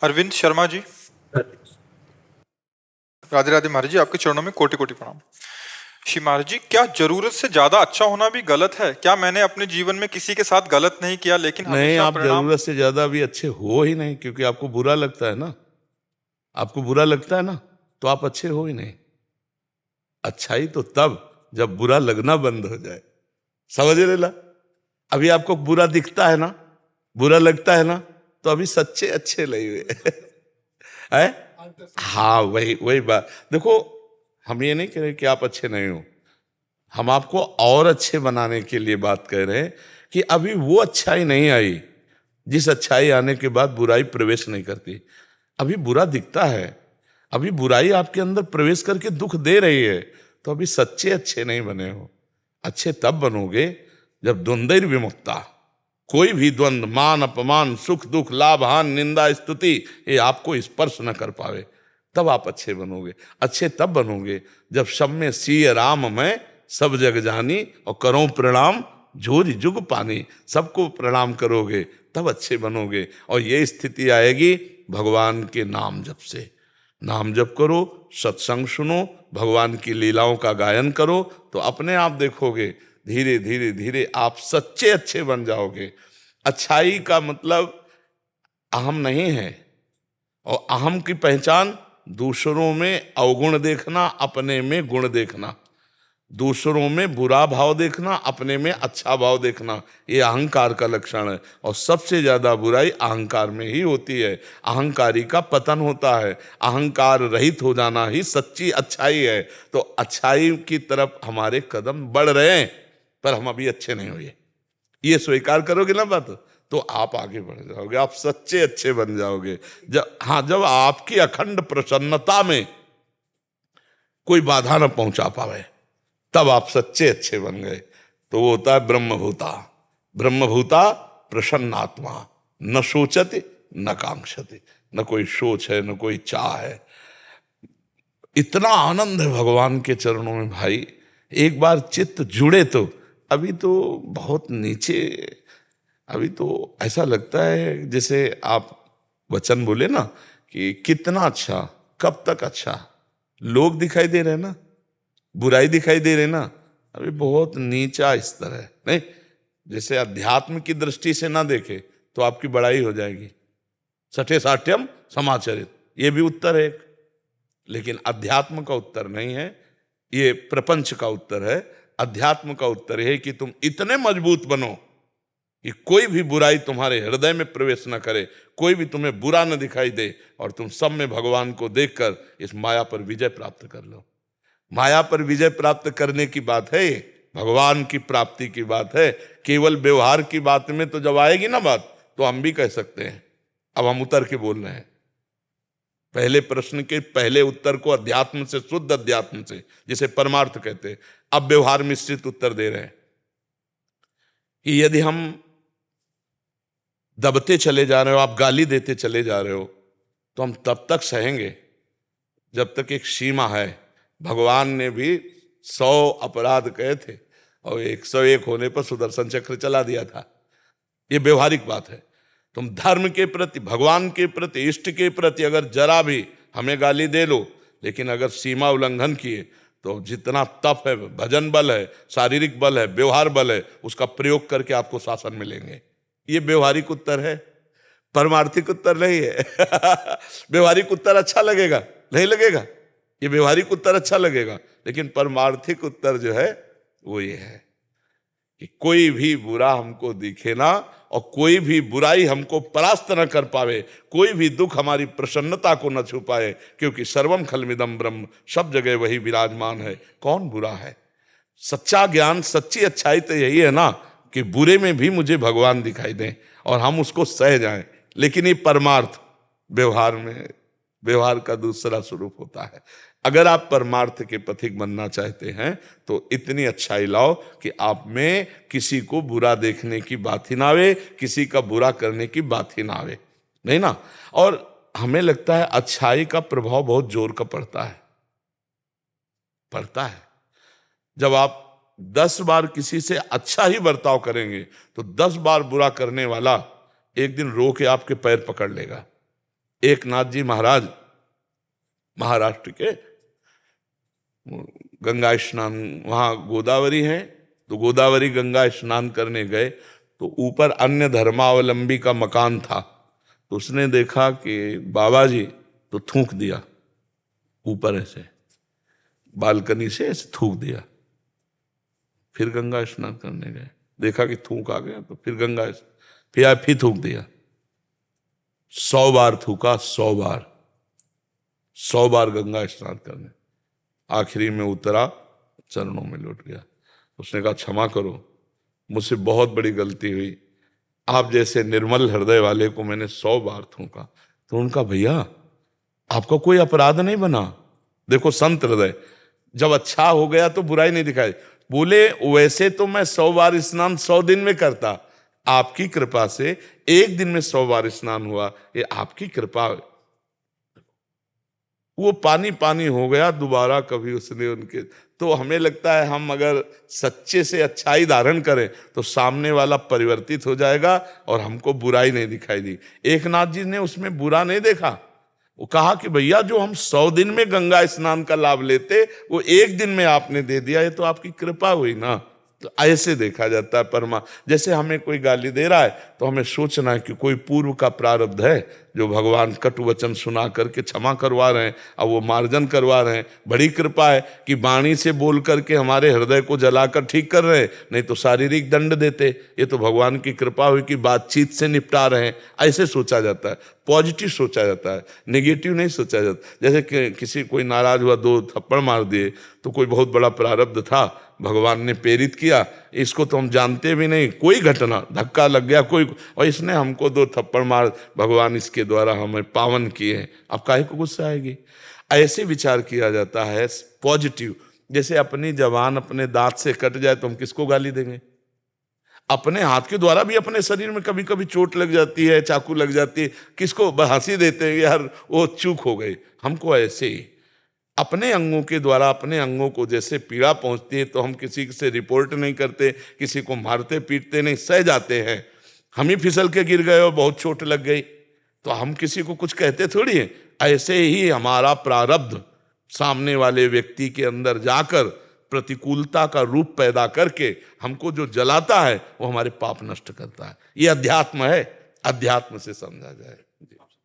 अरविंद शर्मा जी, राधे राधे महाराज जी, आपके चरणों में कोटि कोटि प्रणाम। श्री महाराज जी, क्या जरूरत से ज्यादा अच्छा होना भी गलत है? क्या मैंने अपने जीवन में किसी के साथ गलत नहीं किया, लेकिन नहीं, हमेशा आप परिणाम? जरूरत से ज्यादा भी अच्छे हो ही नहीं, क्योंकि आपको बुरा लगता है ना। आपको बुरा लगता है ना, तो आप अच्छे हो ही नहीं। अच्छाई तो तब जब बुरा लगना बंद हो जाए। समझ रहे ला? अभी आपको बुरा दिखता है ना, बुरा लगता है ना, तो अभी सच्चे अच्छे नहीं हुए। है? हाँ, वही वही बात। देखो, हम ये नहीं कह रहे कि आप अच्छे नहीं हो, हम आपको और अच्छे बनाने के लिए बात कह रहे हैं कि अभी वो अच्छाई नहीं आई जिस अच्छाई आने के बाद बुराई प्रवेश नहीं करती। अभी बुरा दिखता है, अभी बुराई आपके अंदर प्रवेश करके दुख दे रही है, तो अभी सच्चे अच्छे नहीं बने हो। अच्छे तब बनोगे जब द्वंद्वैर विमुक्ता, कोई भी द्वंद्व, मान अपमान, सुख दुख, लाभ हान, निंदा स्तुति, ये आपको स्पर्श न कर पावे, तब आप अच्छे बनोगे। अच्छे तब बनोगे जब सब में सिय राम मैं सब जग जानी और करो प्रणाम जोर जुग पानी। सबको प्रणाम करोगे तब अच्छे बनोगे। और ये स्थिति आएगी भगवान के नाम जप से। नाम जप करो, सत्संग सुनो, भगवान की लीलाओं का गायन करो, तो अपने आप देखोगे धीरे धीरे धीरे आप सच्चे अच्छे बन जाओगे। अच्छाई का मतलब अहम नहीं है, और अहम की पहचान दूसरों में अवगुण देखना, अपने में गुण देखना। दूसरों में बुरा भाव देखना, अपने में अच्छा भाव देखना, ये अहंकार का लक्षण है। और सबसे ज्यादा बुराई अहंकार में ही होती है। अहंकारी का पतन होता है। अहंकार रहित हो जाना ही सच्ची अच्छाई है। तो अच्छाई की तरफ हमारे कदम बढ़ रहे हैं, पर हम अभी अच्छे नहीं हुए। ये स्वीकार करोगे ना बात, तो आप आगे बढ़ जाओगे, आप सच्चे अच्छे बन जाओगे। जब आपकी अखंड प्रसन्नता में कोई बाधा न पहुंचा पावे, तब आप सच्चे अच्छे बन गए। तो वो होता है ब्रह्मभूता। ब्रह्मभूता प्रसन्नात्मा, न सोचते न कांक्षते। न कोई सोच है, न कोई चाह है। इतना आनंद है भगवान के चरणों में भाई। एक बार चित्त जुड़े तो, अभी तो बहुत नीचे, अभी तो ऐसा लगता है जैसे आप वचन बोले ना कि कितना अच्छा, कब तक अच्छा। लोग दिखाई दे रहे हैं ना, बुराई दिखाई दे रही ना, अभी बहुत नीचा स्तर है। नहीं, जैसे अध्यात्म की दृष्टि से ना देखे तो आपकी बड़ाई हो जाएगी। सठे साठ्यम समाचरित, ये भी उत्तर है एक, लेकिन अध्यात्म का उत्तर नहीं है, ये प्रपंच का उत्तर है। अध्यात्म का उत्तर है कि तुम इतने मजबूत बनो कि कोई भी बुराई तुम्हारे हृदय में प्रवेश न करे, कोई भी तुम्हें बुरा न दिखाई दे, और तुम सब में भगवान को देखकर इस माया पर विजय प्राप्त कर लो। माया पर विजय प्राप्त करने की बात है, भगवान की प्राप्ति की बात है। केवल व्यवहार की बात में तो जब आएगी ना बात, तो हम भी कह सकते हैं। अब हम उतर के बोल रहे हैं, पहले प्रश्न के पहले उत्तर को अध्यात्म से, शुद्ध अध्यात्म से, जिसे परमार्थ कहते हैं, अब व्यवहार मिश्रित उत्तर दे रहे हैं कि यदि हम दबते चले जा रहे हो, आप गाली देते चले जा रहे हो, तो हम तब तक सहेंगे जब तक एक सीमा है। भगवान ने भी 100 अपराध कहे थे और 101 होने पर सुदर्शन चक्र चला दिया था। ये व्यवहारिक बात है। तुम धर्म के प्रति, भगवान के प्रति, इष्ट के प्रति अगर जरा भी हमें गाली दे लो, लेकिन अगर सीमा उल्लंघन किए तो जितना तप है, भजन बल है, शारीरिक बल है, व्यवहार बल है, उसका प्रयोग करके आपको शासन मिलेंगे। ये व्यवहारिक उत्तर है, परमार्थिक उत्तर नहीं है। व्यवहारिक उत्तर अच्छा लगेगा, नहीं लगेगा? ये व्यवहारिक उत्तर अच्छा लगेगा, लेकिन परमार्थिक उत्तर जो है वो ये है कि कोई भी बुरा हमको दिखे ना, और कोई भी बुराई हमको परास्त न कर पावे, कोई भी दुख हमारी प्रसन्नता को न छुपाए, क्योंकि सर्वम खलमिदम ब्रह्म, सब जगह वही विराजमान है। कौन बुरा है? सच्चा ज्ञान, सच्ची अच्छाई तो यही है ना कि बुरे में भी मुझे भगवान दिखाई दें और हम उसको सह जाएं। लेकिन ये परमार्थ व्यवहार में, व्यवहार का दूसरा स्वरूप होता है। अगर आप परमार्थ के पथिक बनना चाहते हैं तो इतनी अच्छाई लाओ कि आप में किसी को बुरा देखने की बात ही ना आवे, किसी का बुरा करने की बात ही ना आवे, नहीं ना। और हमें लगता है अच्छाई का प्रभाव बहुत जोर का पड़ता है, पड़ता है। जब आप 10 बार किसी से अच्छा ही बर्ताव करेंगे तो 10 बार बुरा करने वाला एक दिन रो के आपके पैर पकड़ लेगा। एक नाथ जी महाराज महाराष्ट्र के गंगा स्नान, वहां गोदावरी है, तो गोदावरी गंगा स्नान करने गए तो ऊपर अन्य धर्मावलंबी का मकान था। तो उसने देखा कि बाबा जी, तो थूक दिया ऊपर, ऐसे बालकनी से ऐसे थूक दिया। फिर गंगा स्नान करने गए, देखा कि थूक आ गया, तो फिर फिर थूक दिया। 100 बार थूका, 100 बार, 100 बार गंगा स्नान करने। आखिरी में उतरा, चरणों में लौट गया। उसने कहा क्षमा करो, मुझसे बहुत बड़ी गलती हुई, आप जैसे निर्मल हृदय वाले को मैंने 100 बार थूका। तो उनका भैया आपका कोई अपराध नहीं बना, देखो संत हृदय, जब अच्छा हो गया तो बुराई नहीं दिखाई। बोले वैसे तो मैं 100 बार स्नान 100 दिन में करता, आपकी कृपा से एक दिन में 100 बार स्नान हुआ, ये आपकी कृपा। वो पानी पानी हो गया, दोबारा कभी उसने उनके। तो हमें लगता है हम अगर सच्चे से अच्छाई धारण करें तो सामने वाला परिवर्तित हो जाएगा और हमको बुराई नहीं दिखाई दी। एक नाथ जी ने उसमें बुरा नहीं देखा, वो कहा कि भैया जो हम 100 दिन में गंगा स्नान का लाभ लेते वो एक दिन में आपने दे दिया, ये तो आपकी कृपा हुई ना। तो ऐसे देखा जाता है परमा। जैसे हमें कोई गाली दे रहा है तो हमें सोचना है कि कोई पूर्व का प्रारब्ध है जो भगवान कटु वचन सुना करके क्षमा करवा रहे हैं, अब वो मार्जन करवा रहे हैं। बड़ी कृपा है कि वाणी से बोल करके हमारे हृदय को जलाकर ठीक कर रहे हैं, नहीं तो शारीरिक दंड देते। ये तो भगवान की कृपा हुई कि बातचीत से निपटा रहे हैं, ऐसे सोचा जाता है, पॉजिटिव सोचा जाता है, नेगेटिव नहीं सोचा जाता। जैसे कि किसी कोई नाराज हुआ, 2 थप्पड़ मार दिए, तो कोई बहुत बड़ा प्रारब्ध था, भगवान ने प्रेरित किया, इसको तो हम जानते भी नहीं, कोई घटना, धक्का लग गया कोई, और इसने हमको 2 थप्पड़ मार, भगवान इसके द्वारा हमें पावन किए हैं, अब काहे को गुस्सा आएगी। ऐसे विचार किया जाता है पॉजिटिव। जैसे अपनी जबान अपने दांत से कट जाए तो हम किसको गाली देंगे। अपने हाथ के द्वारा भी अपने शरीर में कभी कभी चोट लग जाती है, चाकू लग जाती है, किसको हंसी देते हैं, यार वो चूक हो गई। हमको ऐसे ही अपने अंगों के द्वारा अपने अंगों को जैसे पीड़ा पहुंचती है तो हम किसी से रिपोर्ट नहीं करते, किसी को मारते पीटते नहीं, सह जाते हैं। हम ही फिसल के गिर गए और बहुत चोट लग गई तो हम किसी को कुछ कहते थोड़ी है। ऐसे ही हमारा प्रारब्ध सामने वाले व्यक्ति के अंदर जाकर प्रतिकूलता का रूप पैदा करके हमको जो जलाता है वो हमारे पाप नष्ट करता है। ये अध्यात्म है, अध्यात्म से समझा जाए।